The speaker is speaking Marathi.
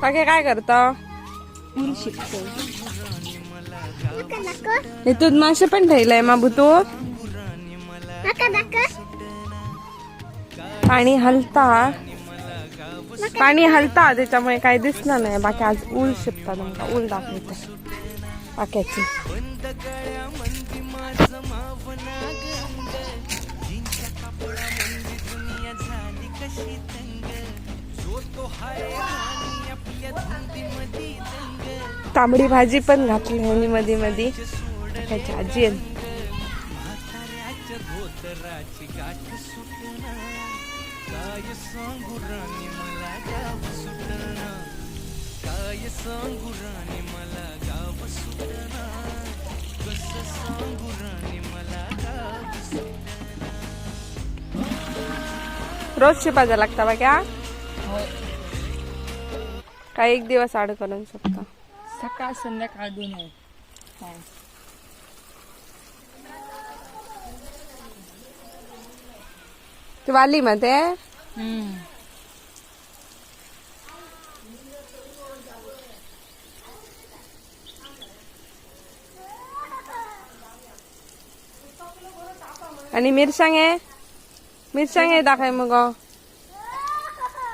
बाकी काय करता? ऊल शिकतो. इथून मासे पण ठेवलंय माबू तू. पाणी हलता त्याच्यामुळे काही दिसणार नाही. बाकी आज ऊल शिपता तुमका ऊल दाखवते पाक्याची. तांबडी भाजी पण घातली आणि मध्ये मध्ये त्याची आजी आहे. रोज शिपायला लागता बा क्या? काय एक दिवस आड करून शकता? सकाळ संध्याकाळ दोन आहे. तू वाली मध्ये आणि मिरसांग आहे दाखवाय मग